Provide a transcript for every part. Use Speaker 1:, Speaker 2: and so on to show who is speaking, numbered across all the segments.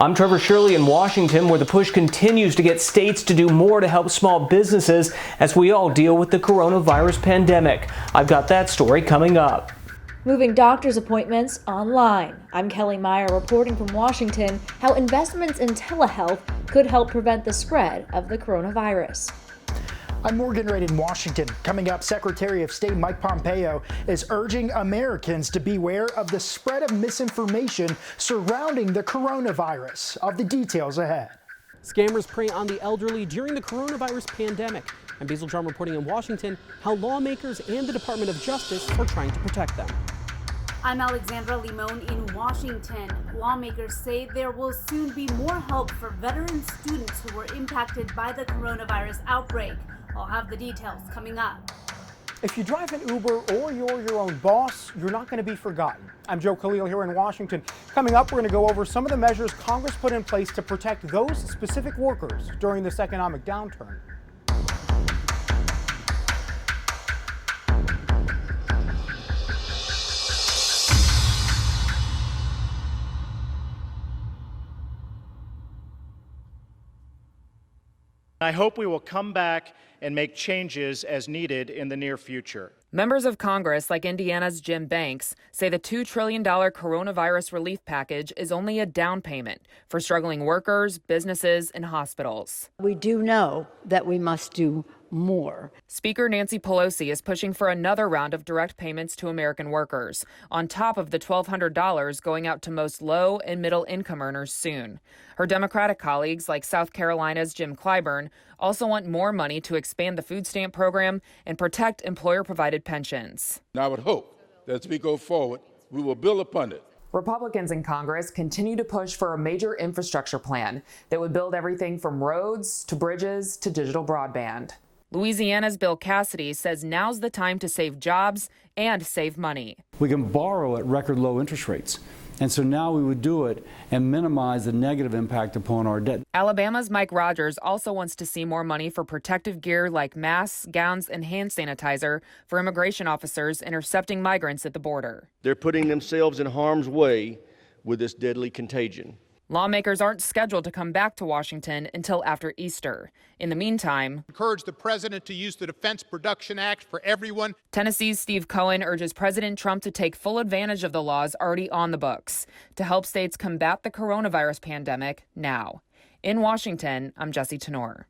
Speaker 1: I'm Trevor Shirley in Washington, where the push continues to get states to do more to help small businesses as we all deal with the coronavirus pandemic. I've got that story coming up.
Speaker 2: Moving doctor's appointments online. I'm Kelly Meyer reporting from Washington how investments in telehealth could help prevent the spread of the coronavirus.
Speaker 3: I'm Morgan Reid in Washington. Coming up, Secretary of State Mike Pompeo is urging Americans to beware of the spread of misinformation surrounding the coronavirus. Of the details ahead.
Speaker 4: Scammers prey on the elderly during the coronavirus pandemic. I'm Basil Drum reporting in Washington how lawmakers and the Department of Justice are trying to protect them.
Speaker 5: I'm Alexandra Limon in Washington. Lawmakers say there will soon be more help for veteran students who were impacted by the coronavirus outbreak. I'll have the details coming up.
Speaker 6: If you drive an Uber or you're your own boss, you're not going to be forgotten. I'm Joe Khalil here in Washington. Coming up, we're going to go over some of the measures Congress put in place to protect those specific workers during this economic downturn.
Speaker 7: I hope we will come back and make changes as needed in the near future.
Speaker 8: Members of Congress, like Indiana's Jim Banks, say the $2 trillion coronavirus relief package is only a down payment for struggling workers, businesses, and hospitals.
Speaker 9: We do know that we must do more.
Speaker 8: Speaker Nancy Pelosi is pushing for another round of direct payments to American workers, on top of the $1,200 going out to most low and middle income earners soon. Her Democratic colleagues, like South Carolina's Jim Clyburn, also want more money to expand the food stamp program and protect employer-provided pensions.
Speaker 10: I would hope that as we go forward, we will build upon it.
Speaker 8: Republicans in Congress continue to push for a major infrastructure plan that would build everything from roads to bridges to digital broadband. Louisiana's Bill Cassidy says now's the time to save jobs and save money.
Speaker 11: We can borrow at record low interest rates. And so now we would do it and minimize the negative impact upon our debt.
Speaker 8: Alabama's Mike Rogers also wants to see more money for protective gear like masks, gowns, and hand sanitizer for immigration officers intercepting migrants at the border.
Speaker 12: They're putting themselves in harm's way with this deadly contagion.
Speaker 8: Lawmakers aren't scheduled to come back to Washington until after Easter. In the meantime,
Speaker 13: encourage the president to use the Defense Production Act for everyone.
Speaker 8: Tennessee's Steve Cohen urges President Trump to take full advantage of the laws already on the books to help states combat the coronavirus pandemic now. In Washington, I'm Jesse Tenor.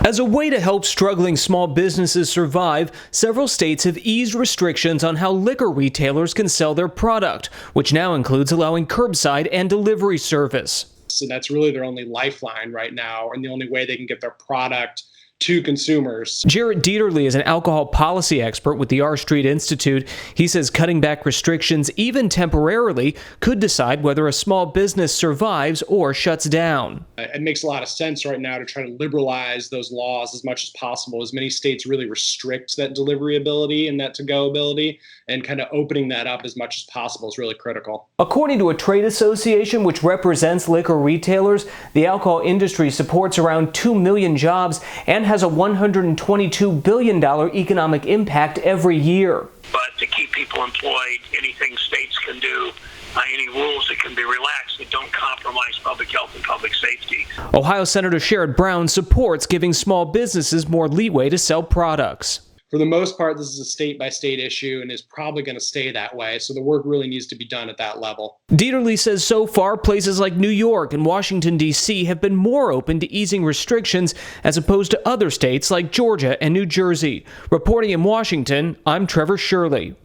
Speaker 1: As a way to help struggling small businesses survive, several states have eased restrictions on how liquor retailers can sell their product, which now includes allowing curbside and delivery service.
Speaker 14: So that's really their only lifeline right now, and the only way they can get their product to consumers.
Speaker 1: Jarrett Dieterle is an alcohol policy expert with the R Street Institute. He says cutting back restrictions, even temporarily, could decide whether a small business survives or shuts down.
Speaker 14: It makes a lot of sense right now to try to liberalize those laws as much as possible, as many states really restrict that delivery ability and that to-go ability, and kind of opening that up as much as possible is really critical.
Speaker 1: According to a trade association which represents liquor retailers, the alcohol industry supports around 2 million jobs and has a $122 billion economic impact every year.
Speaker 15: But to keep people employed, anything states can do, any rules that can be relaxed that don't compromise public health and public safety.
Speaker 1: Ohio Senator Sherrod Brown supports giving small businesses more leeway to sell products.
Speaker 14: For the most part, this is a state-by-state issue and is probably going to stay that way, so the work really needs to be done at that level.
Speaker 1: Dieterle says so far, places like New York and Washington, D.C. have been more open to easing restrictions as opposed to other states like Georgia and New Jersey. Reporting in Washington, I'm Trevor Shirley.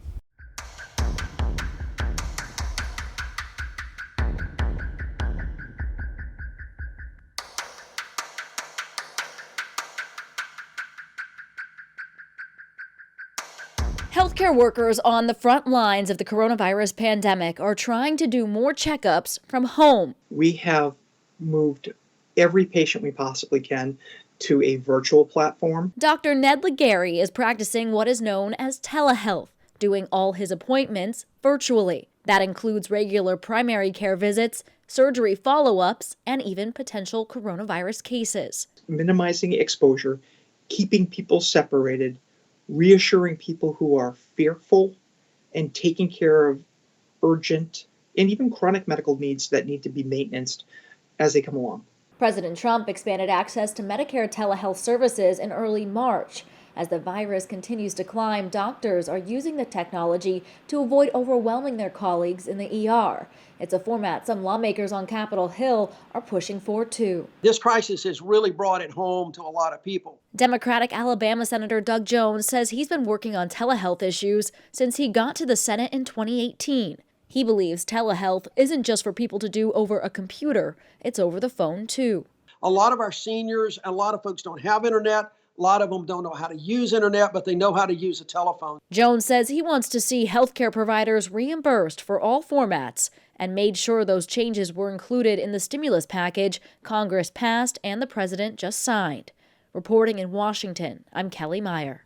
Speaker 2: Healthcare workers on the front lines of the coronavirus pandemic are trying to do more checkups from home.
Speaker 16: We have moved every patient we possibly can to a virtual platform.
Speaker 2: Dr. Ned Legary is practicing what is known as telehealth, doing all his appointments virtually. That includes regular primary care visits, surgery follow-ups, and even potential coronavirus cases.
Speaker 16: Minimizing exposure, keeping people separated, reassuring people who are fearful, and taking care of urgent and even chronic medical needs that need to be maintained as they come along.
Speaker 2: President Trump expanded access to Medicare telehealth services in early March. As the virus continues to climb, doctors are using the technology to avoid overwhelming their colleagues in the ER. It's a format some lawmakers on Capitol Hill are pushing for too.
Speaker 17: This crisis has really brought it home to a lot of people.
Speaker 2: Democratic Alabama Senator Doug Jones says he's been working on telehealth issues since he got to the Senate in 2018. He believes telehealth isn't just for people to do over a computer, it's over the phone too.
Speaker 17: A lot of our seniors and a lot of folks don't have internet. A lot of them don't know how to use internet, but they know how to use a telephone.
Speaker 2: Jones says he wants to see healthcare providers reimbursed for all formats and made sure those changes were included in the stimulus package Congress passed and the president just signed. Reporting in Washington, I'm Kelly Meyer.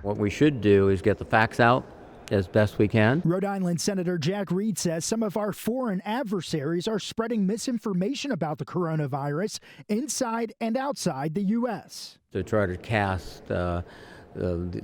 Speaker 18: What we should do is get the facts out as best we can.
Speaker 3: Rhode Island Senator Jack Reed says some of our foreign adversaries are spreading misinformation about the coronavirus inside and outside the U.S.
Speaker 18: To try to cast the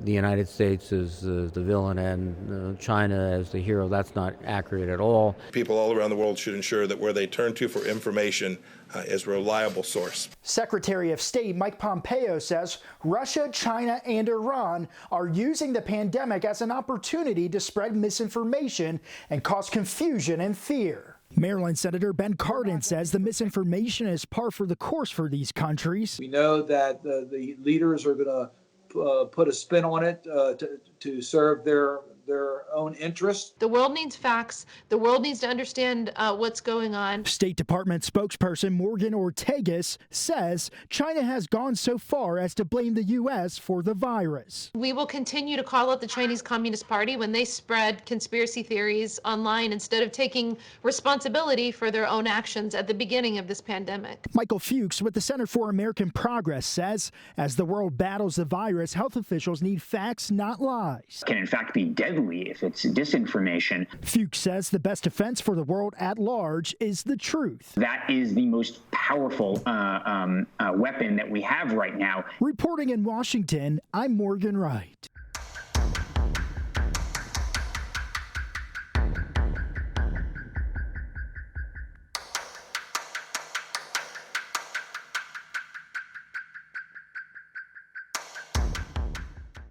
Speaker 18: United States as the villain and China as the hero, that's not accurate at all.
Speaker 19: People all around the world should ensure that where they turn to for information is a reliable source.
Speaker 3: Secretary of State Mike Pompeo says Russia, China, and Iran are using the pandemic as an opportunity to spread misinformation and cause confusion and fear. Maryland Senator Ben Cardin says the misinformation is par for the course for these countries.
Speaker 20: We know that the leaders are going to put a spin on it to serve their own interests.
Speaker 21: The world needs facts. The world needs to understand what's going on.
Speaker 3: State Department spokesperson Morgan Ortagus says China has gone so far as to blame the U.S. for the virus.
Speaker 21: We will continue to call out the Chinese Communist Party when they spread conspiracy theories online instead of taking responsibility for their own actions at the beginning of this pandemic.
Speaker 3: Michael Fuchs with the Center for American Progress says as the world battles the virus, health officials need facts, not lies.
Speaker 22: Can in fact be deadly if it's disinformation.
Speaker 3: Fuchs says the best defense for the world at large is the truth.
Speaker 22: That is the most powerful weapon that we have right now.
Speaker 3: Reporting in Washington, I'm Morgan Wright.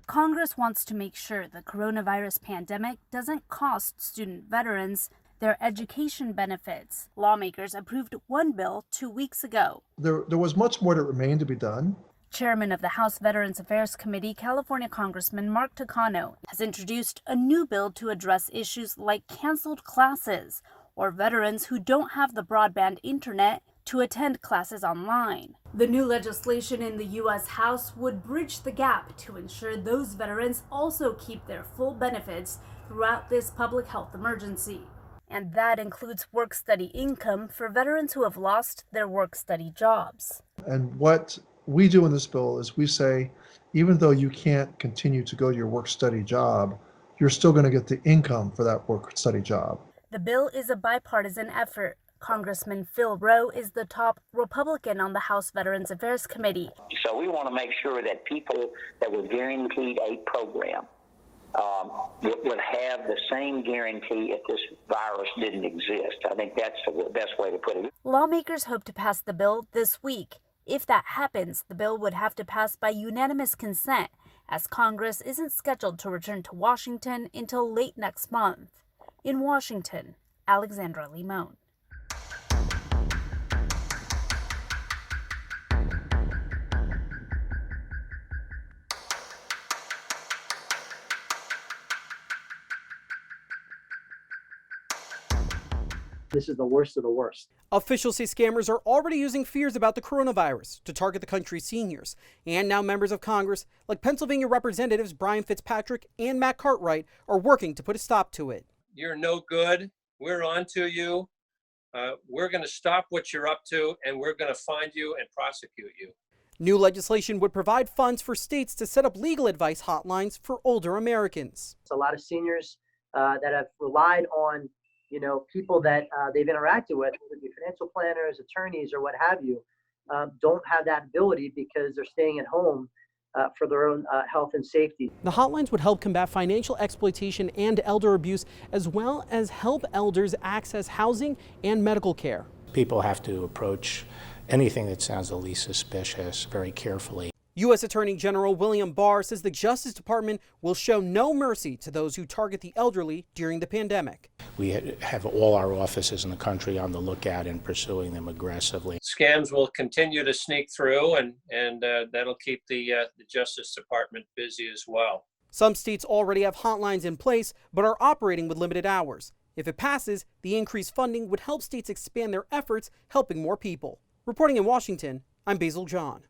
Speaker 5: Congress wants to make sure the coronavirus pandemic doesn't cost student veterans their education benefits. Lawmakers approved one bill 2 weeks ago.
Speaker 23: There was much more that remained to be done.
Speaker 5: Chairman of the House Veterans Affairs Committee, California Congressman Mark Takano, has introduced a new bill to address issues like canceled classes or veterans who don't have the broadband internet to attend classes online. The new legislation in the U.S. House would bridge the gap to ensure those veterans also keep their full benefits throughout this public health emergency. And that includes work-study income for veterans who have lost their work-study jobs.
Speaker 23: And what we do in this bill is we say, even though you can't continue to go to your work-study job, you're still going to get the income for that work-study job.
Speaker 5: The bill is a bipartisan effort. Congressman Phil Rowe is the top Republican on the House Veterans Affairs Committee.
Speaker 24: So we want to make sure that people that were guaranteed a program would have the same guarantee if this virus didn't exist. I think that's the best way to put it.
Speaker 5: Lawmakers hope to pass the bill this week. If that happens, the bill would have to pass by unanimous consent, as Congress isn't scheduled to return to Washington until late next month. In Washington, Alexandra Limon.
Speaker 25: This is the worst of the worst.
Speaker 4: Officials say scammers are already using fears about the coronavirus to target the country's seniors. And now members of Congress, like Pennsylvania Representatives Brian Fitzpatrick and Matt Cartwright, are working to put a stop to it.
Speaker 26: You're no good. We're on to you.
Speaker 6: we're going to stop what you're up to, and we're going to find you and prosecute you.
Speaker 4: New legislation would provide funds for states to set up legal advice hotlines for older Americans.
Speaker 25: A lot of seniors that have relied on, people that they've interacted with, whether it be financial planners, attorneys, or what have you, don't have that ability because they're staying at home for their own health and safety.
Speaker 4: The hotlines would help combat financial exploitation and elder abuse, as well as help elders access housing and medical care.
Speaker 7: People have to approach anything that sounds the least suspicious very carefully.
Speaker 4: U.S. Attorney General William Barr says the Justice Department will show no mercy to those who target the elderly during the pandemic.
Speaker 7: We have all our offices in the country on the lookout and pursuing them aggressively.
Speaker 6: Scams will continue to sneak through, and that'll keep the Justice Department busy as well.
Speaker 4: Some states already have hotlines in place, but are operating with limited hours. If it passes, the increased funding would help states expand their efforts, helping more people. Reporting in Washington, I'm Basil John.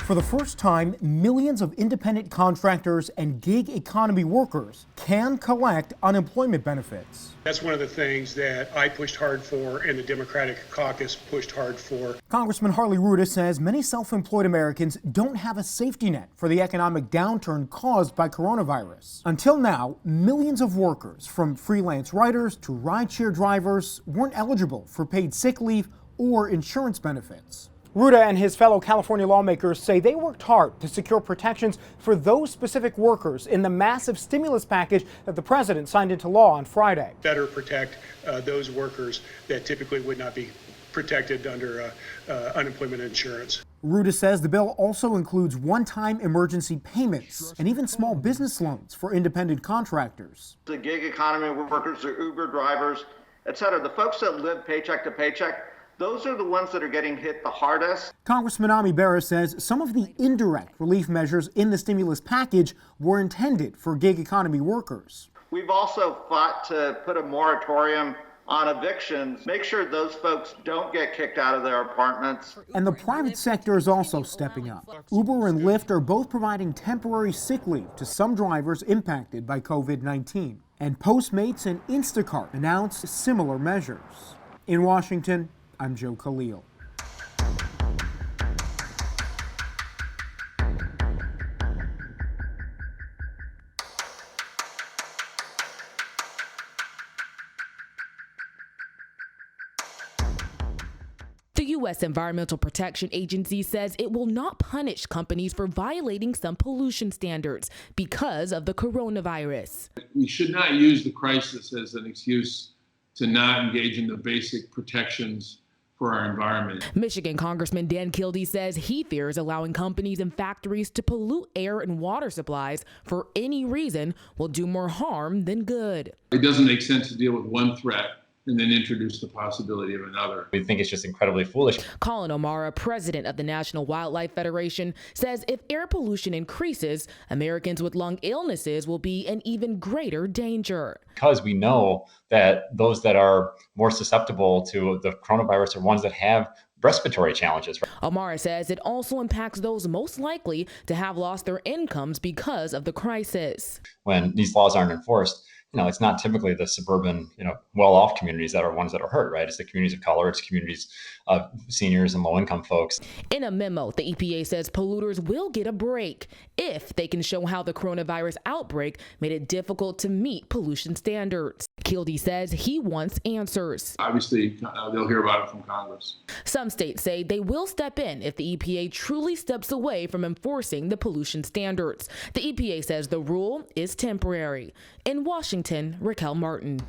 Speaker 9: For the first time, millions of independent contractors and gig economy workers can collect unemployment benefits.
Speaker 10: That's one of the things that I pushed hard for and the Democratic caucus pushed hard for.
Speaker 9: Congressman Harley Ruda says many self-employed Americans don't have a safety net for the economic downturn caused by coronavirus. Until now, millions of workers, from freelance writers to rideshare drivers, weren't eligible for paid sick leave or insurance benefits. Ruda and his fellow California lawmakers say they worked hard to secure protections for those specific workers in the massive stimulus package that the president signed into law on Friday.
Speaker 10: Better protect those workers that typically would not be protected under unemployment insurance.
Speaker 9: Ruda says the bill also includes one-time emergency payments and even small business loans for independent contractors.
Speaker 11: The gig economy workers, the Uber drivers, et cetera, the folks that live paycheck to paycheck, those are the ones that are getting hit the hardest.
Speaker 9: Congressman Ami Bera says some of the indirect relief measures in the stimulus package were intended for gig economy workers.
Speaker 11: We've also fought to put a moratorium on evictions, make sure those folks don't get kicked out of their apartments.
Speaker 9: And the private sector is also stepping up. Uber and Lyft are both providing temporary sick leave to some drivers impacted by COVID-19. And Postmates and Instacart announced similar measures. In Washington, I'm Joe Khalil.
Speaker 26: The U.S. Environmental Protection Agency says it will not punish companies for violating some pollution standards because of the coronavirus.
Speaker 27: We should not use the crisis as an excuse to not engage in the basic protections for our environment.
Speaker 26: Michigan Congressman Dan Kildee says he fears allowing companies and factories to pollute air and water supplies for any reason will do more harm than good.
Speaker 27: It doesn't make sense to deal with one threat and then introduce the possibility of another.
Speaker 28: We think it's just incredibly foolish.
Speaker 26: Colin O'Mara, president of the National Wildlife Federation, says if air pollution increases, Americans with lung illnesses will be in even greater danger.
Speaker 28: Because we know that those that are more susceptible to the coronavirus are ones that have respiratory challenges.
Speaker 26: O'Mara says it also impacts those most likely to have lost their incomes because of the crisis.
Speaker 28: When these laws aren't enforced, it's not typically the suburban, well-off communities that are ones that are hurt, right? It's the communities of color, it's communities of seniors and low-income folks.
Speaker 26: In a memo, the EPA says polluters will get a break if they can show how the coronavirus outbreak made it difficult to meet pollution standards. Kildee says he wants answers.
Speaker 27: Obviously, they'll hear about it from Congress.
Speaker 26: Some states say they will step in if the EPA truly steps away from enforcing the pollution standards. The EPA says the rule is temporary. In Washington, Raquel Martin.